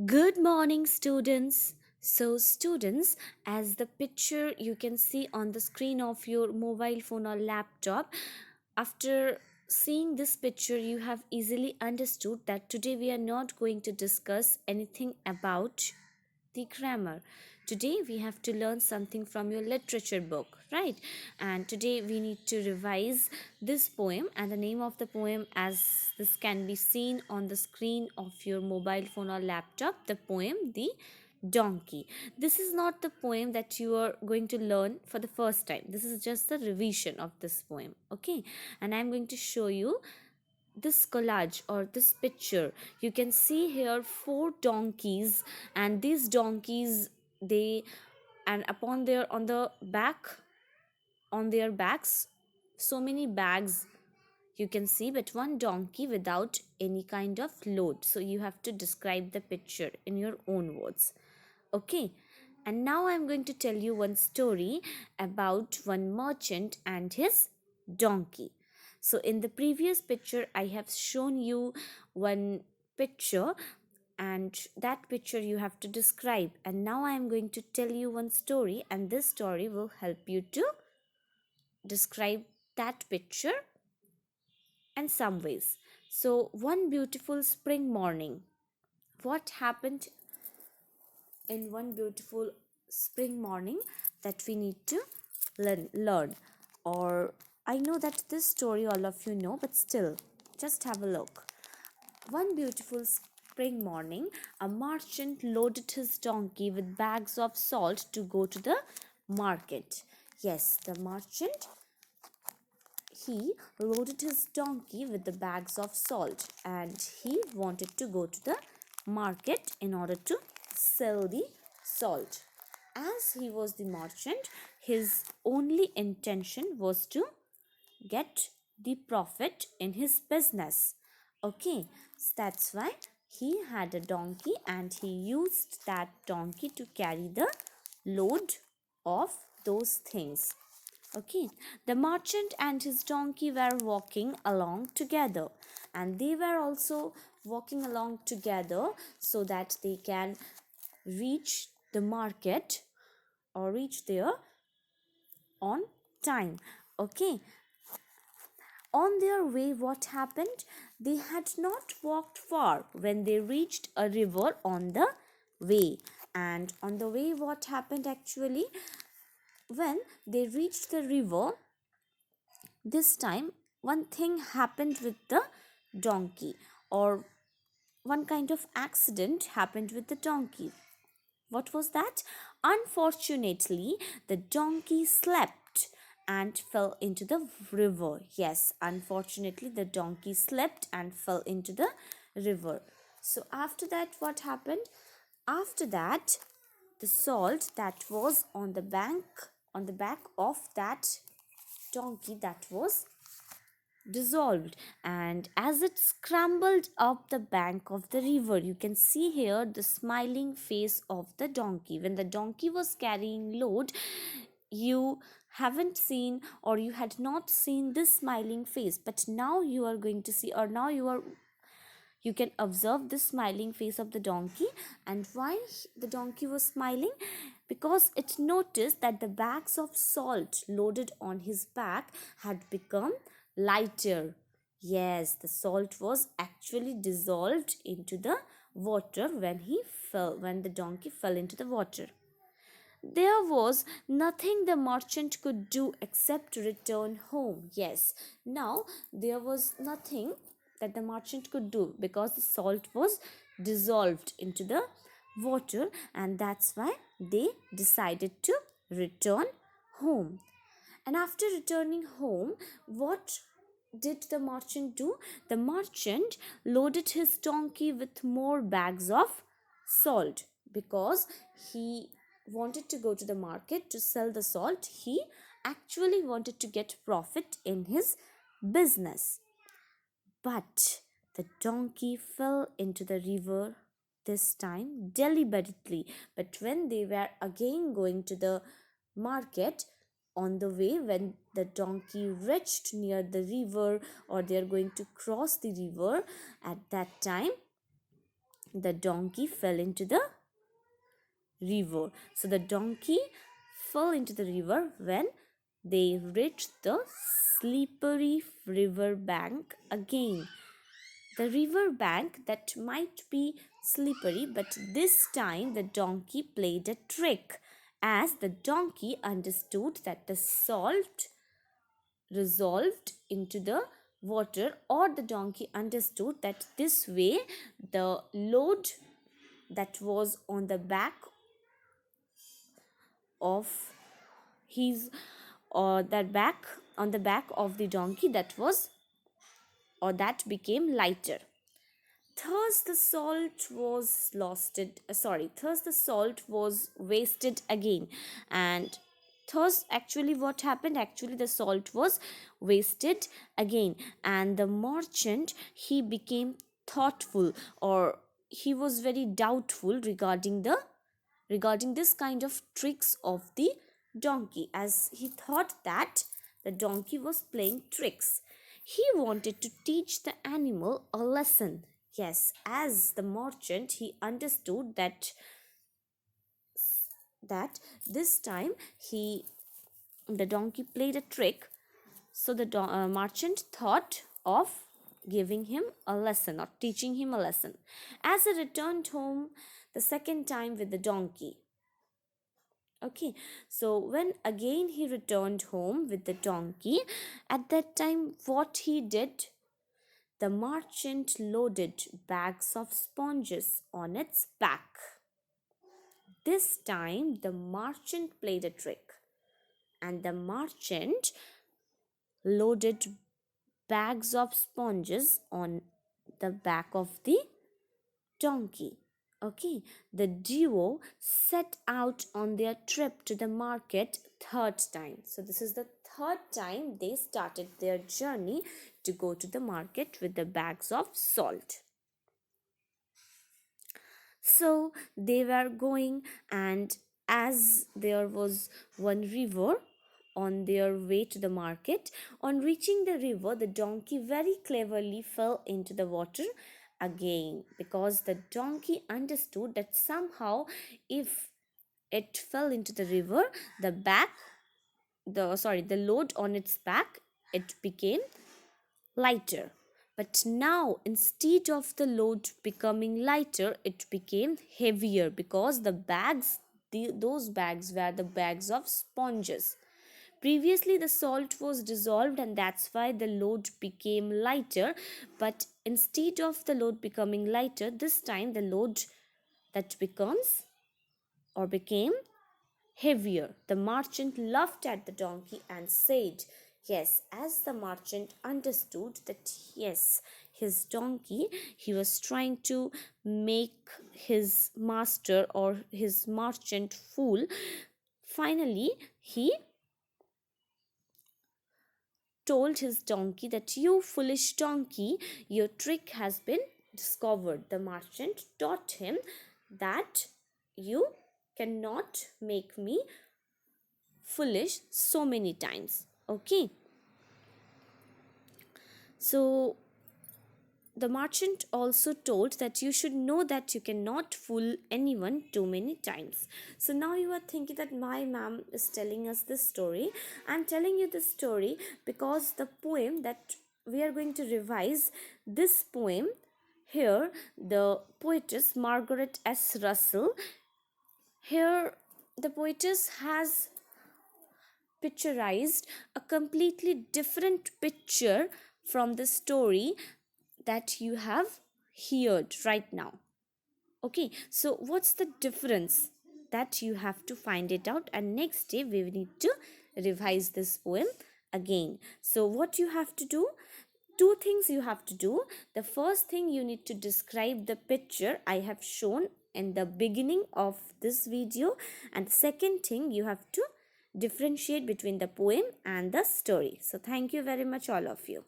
Good morning, students. Students, as the picture you can see on the screen of your mobile phone or laptop, after seeing this picture, you have easily understood that today we are not going to discuss anything about the grammar. Today we have to learn something from your literature book, right? And today we need to revise this poem, and the name of the poem, as this can be seen on the screen of your mobile phone or laptop, the poem The Donkey. This is not the poem that you are going to learn for the first time. This is just the revision of this poem, okay? And I'm going to show you this collage or this picture. You can see here four donkeys, and these donkeys, they, and upon their, on the back, on their backs, so many bags you can see, but one donkey without any kind of load. So you have to describe the picture in your own words, okay? And now I'm going to tell you one story about one merchant and his donkey. So in the previous picture I have shown you one picture, and that picture you have to describe, and now I am going to tell you one story, and this story will help you to describe that picture in some ways. So one beautiful spring morning, what happened in one beautiful spring morning that we need to learn? Or I know that this story all of you know, but still, just have a look. One beautiful spring morning, a merchant loaded his donkey with bags of salt to go to the market. Yes, the merchant, he loaded his donkey with the bags of salt, and he wanted to go to the market in order to sell the salt. As he was the merchant, his only intention was to get the profit in his business. Okay, so that's why he had a donkey, and he used that donkey to carry the load of those things. Okay, the merchant and his donkey were walking along together, and they were also walking along together so that they can reach the market or reach there on time. Okay, on their way, what happened? They had not walked far when they reached a river on the way. And on the way, what happened actually? When they reached the river, this time one thing happened with the donkey, or one kind of accident happened with the donkey. What was that? Unfortunately, the donkey slept and fell into the river. Yes, unfortunately, the donkey slept and fell into the river. So, after that, what happened? After that, the salt that was on the bank, on the back of that donkey, that was dissolved, and as it scrambled up the bank of the river, you can see here the smiling face of the donkey. When the donkey was carrying load, you haven't seen, or you had not seen this smiling face, but now you are going to see, or now you can observe the smiling face of the donkey. And why the donkey was smiling? Because it noticed that the bags of salt loaded on his back had become lighter. Yes, the salt was actually dissolved into the water when the donkey fell into the water. There was nothing the merchant could do except return home. Yes, now there was nothing that the merchant could do because the salt was dissolved into the water, and that's why they decided to return home. And after returning home, what did the merchant do? The merchant loaded his donkey with more bags of salt because he wanted to go to the market to sell the salt. He actually wanted to get profit in his business. But the donkey fell into the river this time deliberately. But when they were again going to the market, on the way, when the donkey reached near the river, or they are going to cross the river, at that time the donkey fell into the river. So the donkey fell into the river when they reached the slippery river bank again. The river bank that might be slippery, but this time the donkey played a trick, as the donkey understood that the salt resolved into the water, or the donkey understood that this way the load that was on the back of his, or that back on the back of the donkey, that was, or that became lighter. Thus the salt was thus the salt was wasted again. And thus actually what happened, actually the salt was wasted again, and the merchant, he became thoughtful, or he was very doubtful regarding this kind of tricks of the donkey, as he thought that the donkey was playing tricks. He wanted to teach the animal a lesson. Yes, as the merchant, he understood that this time the donkey played a trick. So the merchant thought of giving him a lesson, or teaching him a lesson, as he returned home the second time with the donkey. Okay, so when again he returned home with the donkey, at that time what he did, the merchant loaded bags of sponges on its back. This time the merchant played a trick, and the merchant loaded bags of sponges on the back of the donkey. Okay, the duo set out on their trip to the market third time. So this is the third time they started their journey to go to the market with the bags of salt. So they were going, and as there was one river on their way to the market, on reaching the river, the donkey very cleverly fell into the water again, because the donkey understood that somehow if it fell into the river, the load on its back, it became lighter. But now, instead of the load becoming lighter, it became heavier, because those bags were the bags of sponges. Previously, the salt was dissolved, and that's why the load became lighter. But instead of the load becoming lighter, this time the load that became heavier. The merchant laughed at the donkey and said, yes, as the merchant understood that, yes, his donkey, he was trying to make his master or his merchant fool. Finally, he told his donkey that, you foolish donkey, your trick has been discovered. The merchant taught him that you cannot make me foolish so many times. Okay, so the merchant also told that you should know that you cannot fool anyone too many times. So now you are thinking that my ma'am is telling us this story. I'm telling you this story because the poem that we are going to revise, this poem here, the poetess Margaret S. Russell, here the poetess has picturized a completely different picture from the story that you have heard right now. Okay, so what's the difference? That you have to find it out, and next day we need to revise this poem again. So what you have to do, two things you have to do. The first thing, you need to describe the picture I have shown in the beginning of this video, and the second thing, you have to differentiate between the poem and the story. So thank you very much, all of you.